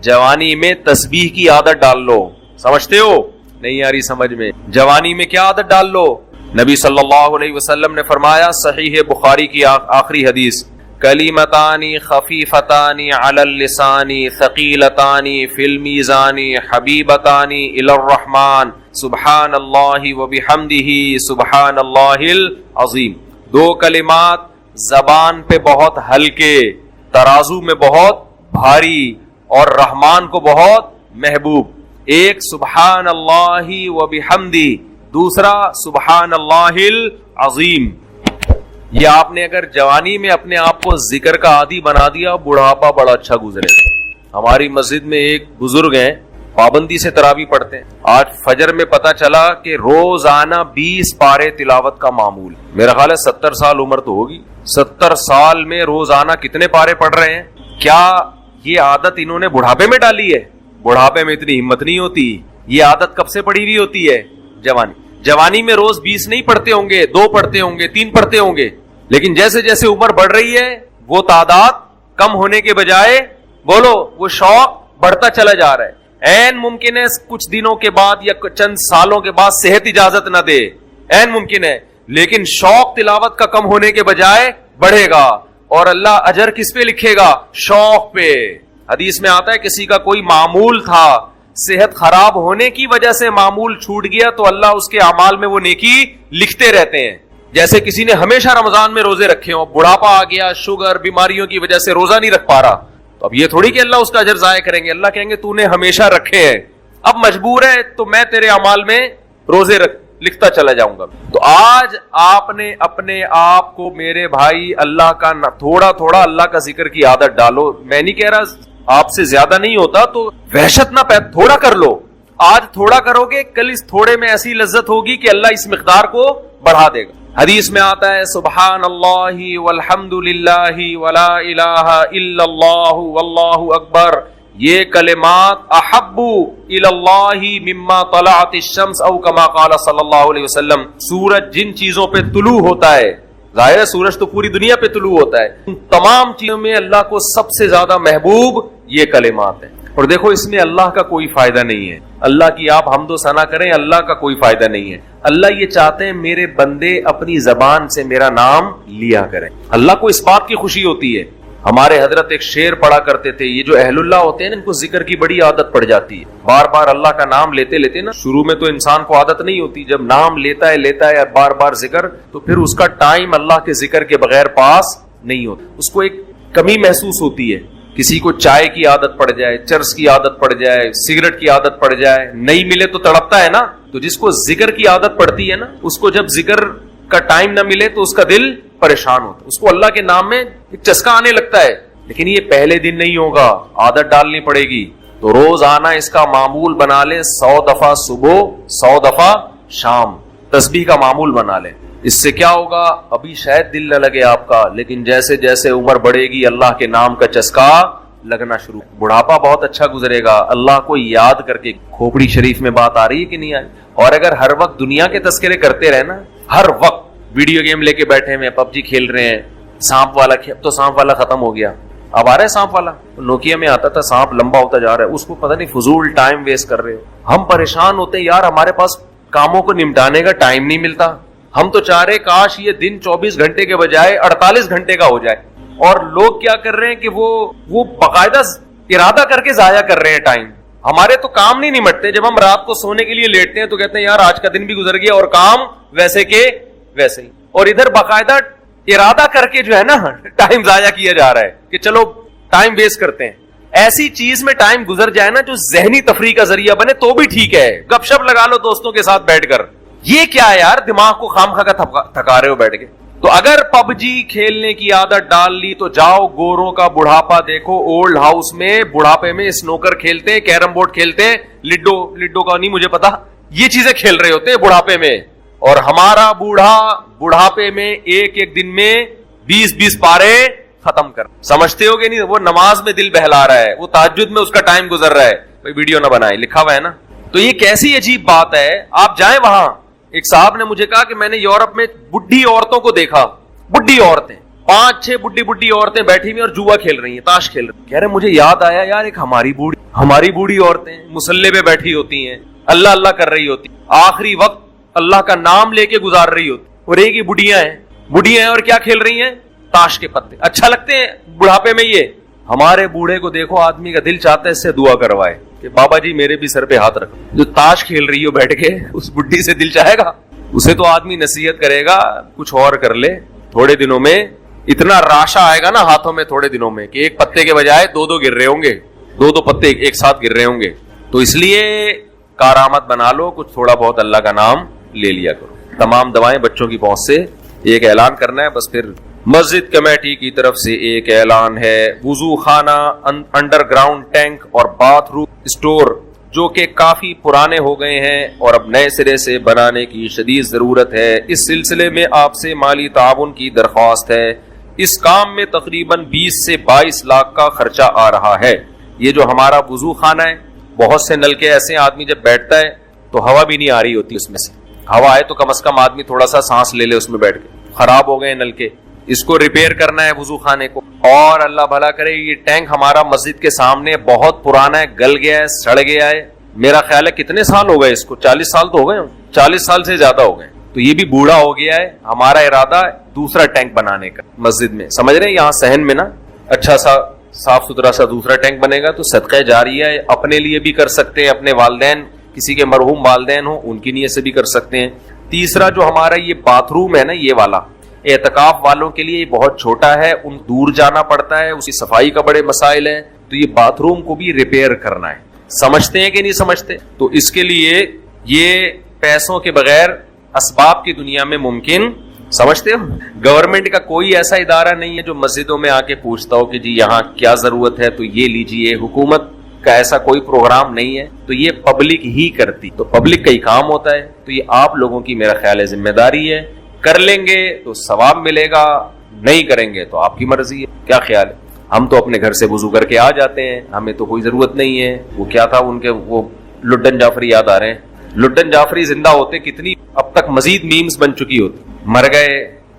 جوانی میں تسبیح کی عادت ڈال لو. سمجھتے ہو؟ نہیں آ رہی سمجھ میں. جوانی میں کیا عادت ڈال لو؟ نبی صلی اللہ علیہ وسلم نے فرمایا, صحیح بخاری کی آخری حدیث, کلیمتانی خفیفتانی علی اللسانی ثقیلتانی فی المیزانی حبیبتانی الی الرحمن سبحان اللہ وبحمدہ سبحان اللہ العظیم. دو کلمات زبان پہ بہت ہلکے, ترازو میں بہت بھاری اور رحمان کو بہت محبوب. ایک سبحان اللہ وبحمدہ, دوسرا سبحان اللہ العظیم. یہ آپ نے اگر جوانی میں اپنے آپ کو ذکر کا عادی بنا دیا, بڑھاپا بڑا اچھا گزرے گا. ہماری مسجد میں ایک بزرگ ہیں, پابندی سے تراویح پڑھتے ہیں. آج فجر میں پتا چلا کہ روزانہ 20 پارے تلاوت کا معمول. میرا خیال ہے 70 سال عمر تو ہوگی. 70 سال میں روزانہ کتنے پارے پڑھ رہے ہیں؟ کیا یہ عادت انہوں نے بڑھاپے میں ڈالی ہے؟ بڑھاپے میں اتنی ہمت نہیں ہوتی. یہ عادت کب سے پڑی ہوئی ہوتی ہے؟ جوانی میں روز 20 نہیں پڑھتے ہوں گے, 2 پڑھتے ہوں گے, 3 پڑھتے ہوں گے, لیکن جیسے جیسے عمر بڑھ رہی ہے وہ تعداد کم ہونے کے بجائے بولو وہ شوق بڑھتا چلا جا رہا ہے. عین ممکن ہے کچھ دنوں کے بعد یا چند سالوں کے بعد صحت اجازت نہ دے, عین ممکن ہے, لیکن شوق تلاوت کا کم ہونے کے بجائے بڑھے گا. اور اللہ اجر کس پہ لکھے گا؟ شوق پہ. حدیث میں آتا ہے کسی کا کوئی معمول تھا, صحت خراب ہونے کی وجہ سے معمول چھوٹ گیا تو اللہ اس کے اعمال میں وہ نیکی لکھتے رہتے ہیں. جیسے کسی نے ہمیشہ رمضان میں روزے رکھے ہوں, بڑھاپا آ گیا, شوگر, بیماریوں کی وجہ سے روزہ نہیں رکھ پا رہا, تو اب یہ تھوڑی کہ اللہ اس کا اجر ضائع کریں گے. اللہ کہیں گے تو نے ہمیشہ رکھے ہیں, اب مجبور ہے تو میں تیرے اعمال میں روزے لکھتا چلا جاؤں گا. تو آج آپ نے اپنے آپ کو میرے بھائی اللہ کا تھوڑا تھوڑا اللہ کا ذکر کی عادت ڈالو. میں نہیں کہہ رہا آپ سے زیادہ نہیں ہوتا تو وحشت نہ تھوڑا کر لو. آج تھوڑا کرو گے, کل اس تھوڑے میں ایسی لذت ہوگی کہ اللہ اس مقدار کو بڑھا دے گا. حدیث میں آتا ہے سبحان اللہ والحمد للہ ولا الہ الا اللہ واللہ اکبر, یہ کلمات احب الی اللہ مما طلعت الشمس او کما قال صلی اللہ علیہ وسلم. سورج جن چیزوں پہ طلوع ہوتا ہے, ظاہر ہے سورج تو پوری دنیا پہ طلوع ہوتا ہے, ان تمام چیزوں میں اللہ کو سب سے زیادہ محبوب یہ کلمات ہیں. اور دیکھو اس میں اللہ کا کوئی فائدہ نہیں ہے. اللہ کی آپ حمد و ثنا کریں, اللہ کا کوئی فائدہ نہیں ہے. اللہ یہ چاہتے ہیں میرے بندے اپنی زبان سے میرا نام لیا کریں. اللہ کو اس بات کی خوشی ہوتی ہے. ہمارے حضرت ایک شعر پڑھا کرتے تھے, یہ جو اہل اللہ ہوتے ہیں نا ان کو ذکر کی بڑی عادت پڑ جاتی ہے. بار بار اللہ کا نام لیتے لیتے نا, شروع میں تو انسان کو عادت نہیں ہوتی, جب نام لیتا ہے بار بار ذکر, تو پھر اس کا ٹائم اللہ کے ذکر کے بغیر پاس نہیں ہوتا. اس کو ایک کمی محسوس ہوتی ہے. کسی کو چائے کی عادت پڑ جائے, چرس کی عادت پڑ جائے, سگریٹ کی عادت پڑ جائے, نہیں ملے تو تڑپتا ہے نا. تو جس کو ذکر کی عادت پڑتی ہے نا, اس کو جب ذکر کا ٹائم نہ ملے تو اس کا دل پریشان ہوتا ہے, اس کو اللہ کے نام میں ایک چسکا آنے لگتا ہے. لیکن یہ پہلے دن نہیں ہوگا, عادت ڈالنی پڑے گی. تو روز آنا اس کا معمول بنا لیں, 100 دفعہ صبح 100 دفعہ شام تسبیح کا معمول بنا لیں. اس سے کیا ہوگا, ابھی شاید دل نہ لگے آپ کا, لیکن جیسے جیسے عمر بڑھے گی اللہ کے نام کا چسکا لگنا شروع. بڑھاپا بہت اچھا گزرے گا اللہ کو یاد کر کے. کھوپڑی شریف میں بات آ رہی ہے کہ نہیں آئی؟ اور اگر ہر وقت دنیا کے تذکرے کرتے رہے نا, ہر وقت ویڈیو گیم لے کے بیٹھے ہیں, پب جی کھیل رہے ہیں, سانپ والا تو سانپ والا ختم ہو گیا, اب آ رہا ہے سانپ والا. نوکیا میں آتا تھا, سانپ لمبا ہوتا جا رہا ہے, اس کو پتہ نہیں فضول ٹائم ویسٹ کر رہے ہو. ہم پریشان ہوتے ہیں یار, ہمارے پاس کاموں کو نمٹانے کا ٹائم نہیں ملتا. ہم تو چاہ رہے کاش یہ دن 24 گھنٹے کے بجائے 48 گھنٹے کا ہو جائے. اور لوگ کیا کر رہے ہیں کہ وہ باقاعدہ ارادہ کر کے ضائع کر رہے ہیں ٹائم. ہمارے تو کام نہیں نمٹتے. جب ہم رات کو سونے کے لیے لیٹتے ہیں تو کہتے ہیں یار آج کا دن بھی گزر گیا اور کام ویسے کے ویسے ہی. اور ادھر باقاعدہ ارادہ کر کے جو ہے نا ٹائم ضائع کیا جا رہا ہے کہ چلو ٹائم ویسٹ کرتے ہیں. ایسی چیز میں ٹائم گزر جائے نا جو ذہنی تفریح کا ذریعہ بنے تو بھی ٹھیک ہے. گپ شپ لگا لو دوستوں کے ساتھ بیٹھ کر. یہ کیا ہے یار, دماغ کو خام خا تھکا رہے ہو بیٹھ کے. تو اگر پب جی کھیلنے کی عادت ڈال لی تو جاؤ گوروں کا بڑھاپا دیکھو. اولڈ ہاؤس میں بڑھاپے میں سنوکر کھیلتے ہیں, کیرم بورڈ کھیلتے ہیں, لڈو کا نہیں مجھے پتا, یہ چیزیں کھیل رہے ہوتے ہیں بڑھاپے میں. اور ہمارا بوڑھا بڑھاپے میں ایک دن میں 20 پارے ختم کر. سمجھتے ہو کہ نہیں؟ وہ نماز میں دل بہلا رہا ہے, وہ تہجد میں اس کا ٹائم گزر رہا ہے. بھائی ویڈیو نہ بنائے, لکھا ہوا ہے نا. تو یہ کیسی عجیب بات ہے. آپ جائیں وہاں, ایک صاحب نے مجھے کہا کہ میں نے یورپ میں بڈھی عورتوں کو دیکھا, بڈھی عورتیں, 5-6 बुड्ढी बुड्ढी औरतें बैठी हुई और जुआ खेल रही हैं, ताश खेल रही हैं। कह रहे मुझे याद आया यार, एक हमारी बूढ़ी औरतें मुसल्ले पे बैठी होती हैं, अल्लाह अल्लाह कर रही होती, आखिरी वक्त अल्लाह का नाम लेके गुजार रही होती, और एक ही बुढ़ियां हैं और क्या खेल रही हैं, ताश के पत्ते। अच्छा लगते हैं बुढ़ापे में ये। हमारे बूढ़े को देखो, आदमी का दिल चाहता है इससे दुआ करवाए कि बाबा जी मेरे भी सर पे हाथ रखो। जो ताश खेल रही हो बैठ के, उस बुढ़ी से दिल चाहेगा? उसे तो आदमी नसीहत करेगा कुछ और कर ले, थोड़े दिनों में इतना राशा आएगा ना हाथों में, थोड़े दिनों में, कि एक पत्ते के बजाय 2-2 गिर रहे होंगे, 2-2 पत्ते एक साथ गिर रहे होंगे। तो इसलिए कारामत बना लो, कुछ थोड़ा बहुत अल्लाह का नाम ले लिया करो। तमाम दवाएं बच्चों की पहुंच से एक ऐलान करना है बस। फिर मस्जिद कमेटी की तरफ से एक ऐलान है, वुजू खाना, अंडरग्राउंड टैंक और बाथरूम स्टोर जो कि काफी पुराने हो गए हैं और अब नए सिरे से बनाने की शदीद जरूरत है। इस सिलसिले में आपसे माली ताउन की दरख्वास्त है। इस काम में तकरीबन 20 से 22 लाख का खर्चा आ रहा है। ये जो हमारा वुजू खाना है, बहुत से नलके ऐसे आदमी जब बैठता है तो हवा भी नहीं आ रही होती उसमें से। हवा आए तो कम से कम आदमी थोड़ा सा सांस ले ले उसमें बैठ के। खराब हो गए नलके, इसको रिपेयर करना है वुजू खाने को। और अल्लाह भला करे, ये टैंक हमारा मस्जिद के सामने बहुत पुराना है, गल गया है, सड़ गया है। मेरा ख्याल है कितने साल हो गए इसको, 40 साल तो हो गए, 40 साल से ज्यादा हो गए। तो ये भी बूढ़ा हो गया है। हमारा इरादा दूसरा टैंक बनाने का मस्जिद में, समझ रहे हैं, यहाँ सहन में ना अच्छा सा साफ सुथरा सा दूसरा टैंक बनेगा तो सदका जारिया है। अपने लिए भी कर सकते हैं, अपने वालदैन, किसी के मरहूम वालदैन हो उनकी नीयत से भी कर सकते हैं। तीसरा जो हमारा ये बाथरूम है ना, ये वाला एतकाफ वालों के लिए बहुत छोटा है, उन दूर जाना पड़ता है, उसकी सफाई का बड़े मसाइल है। तो ये बाथरूम को भी रिपेयर करना है। समझते हैं कि नहीं समझते? तो इसके लिए ये पैसों के बगैर असबाब की दुनिया में मुमकिन, समझते हो? गवर्नमेंट का कोई ऐसा इदारा नहीं है जो मस्जिदों में आके पूछता हो कि जी यहाँ क्या जरूरत है तो ये लीजिए। हुकूमत का ऐसा कोई प्रोग्राम नहीं है, तो ये पब्लिक ही करती। तो पब्लिक का ही काम होता है। तो ये आप लोगों की मेरा ख्याल है जिम्मेदारी है। कर लेंगे तो सवाब मिलेगा, नहीं करेंगे तो आपकी मर्जी है। क्या ख्याल है? हम तो अपने घर से वुजू करके आ जाते हैं, हमें तो कोई जरूरत नहीं है। वो क्या था उनके, वो लुड्डन जाफरी याद आ रहे हैं। लुड्डन जाफरी जिंदा होते कितनी अब तक मजीद मीम्स बन चुकी होती। मर गए,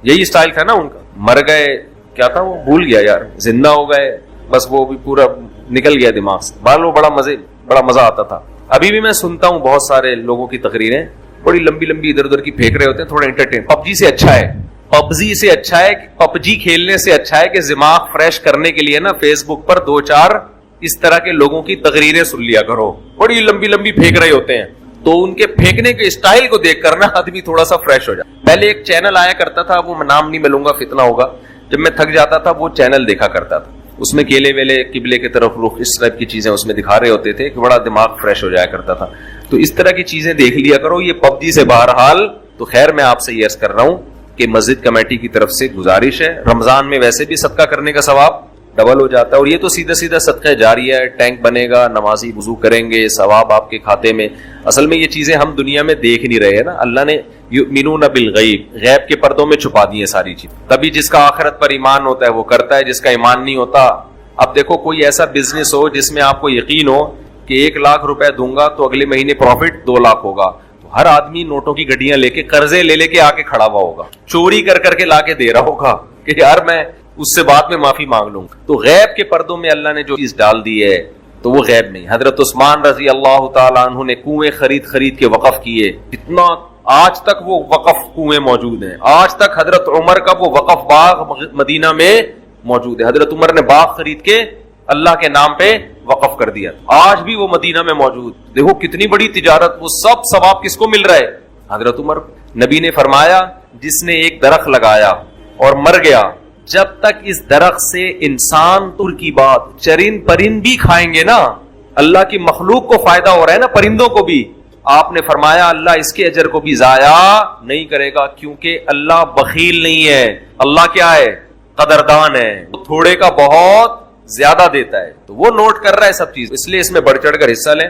यही स्टाइल था ना उनका, मर गए, क्या था वो भूल गया यार, जिंदा हो गए, बस वो भी पूरा निकल गया दिमाग से। बालो बड़ा मजा आता था। अभी भी मैं सुनता हूँ बहुत सारे लोगों की तकरीरें, बड़ी लंबी लंबी इधर उधर की फेंक रहे होते हैं, थोड़ा एंटरटेन। पबजी से अच्छा है, पबजी खेलने से अच्छा है कि दिमाग फ्रेश करने के लिए ना फेसबुक पर 2-4 इस तरह के लोगों की तकरीरें सुन लिया करो। बड़ी लंबी लंबी फेंक रहे होते हैं, तो उनके फेंकने के स्टाइल को देख कर ना आदमी थोड़ा सा फ्रेश हो जाए। पहले एक चैनल आया करता था, वो नाम नहीं मिलूंगा, फितना होगा। जब मैं थक जाता था वो चैनल देखा करता था, उसमें केले वेले किबले की तरफ रुख, इस टाइप की चीजें उसमें दिखा रहे होते थे कि बड़ा दिमाग फ्रेश हो जाया करता था। तो इस तरह की चीजें देख लिया करो। ये पबजी से बहरहाल तो खैर मैं आपसे ये अर्ज कर रहा हूं कि मस्जिद कमेटी की तरफ से गुजारिश है, रमजान में वैसे भी सदका करने का सवाब डबल हो जाता है, और ये तो सीधा सीधा सदका जारिया है। टैंक बनेगा, नमाजी वुजू करेंगे, सवाब आपके खाते में। असल में ये चीजें हम दुनिया में देख नहीं रहे हैं ना, अल्लाह ने युमिनून बिल गैब, गैब के पर्दों में छुपा दी है सारी चीज। तभी जिसका आखिरत पर ईमान होता है वो करता है, जिसका ईमान नहीं होता। अब देखो कोई ऐसा बिजनेस हो जिसमें आपको यकीन हो कि 1 लाख रुपए दूंगा तो अगले महीने प्रॉफिट 2 लाख होगा, तो हर आदमी नोटों की गड्डियां लेके, कर्जे ले लेके आके खड़ा हुआ होगा, चोरी कर करके लाके दे रहा होगा कि यार मैं उससे बाद में माफी मांग लूंगा। तो गैब के पर्दों में अल्लाह ने जो चीज डाल दी है तो वो गैब नहीं। हजरत उस्मान रजी अल्लाह तआला अन्हु ने कुएं खरीद के वक़फ किए, इतना आज तक वो वक़फ कुएं मौजूद हैं। आज तक हजरत उमर का वो वक़फ बाग मदीना में मौजूद है। हजरत उमर ने बाग खरीद के अल्लाह के नाम पे वक़फ कर दिया, आज भी वो मदीना में मौजूद। देखो कितनी बड़ी तिजारत, वो सब सवाब किसको मिल रहा है? हजरत उमर। नबी ने फरमाया जिसने एक दरख्त लगाया और मर गया, जब तक इस दरख्त से इंसान तुर की बात चरिंद परिंद भी खाएंगे ना, अल्लाह की मखलूक को फायदा हो रहा है ना, परिंदों को भी। आपने फरमाया अल्लाह इसके अजर को भी जाया नहीं करेगा, क्योंकि अल्लाह बखील नहीं है, अल्लाह क्या है? कदरदान है, थोड़े का बहुत ज्यादा देता है। तो वो नोट कर रहा है सब चीज, इसलिए इसमें बढ़ चढ़ कर हिस्सा लें।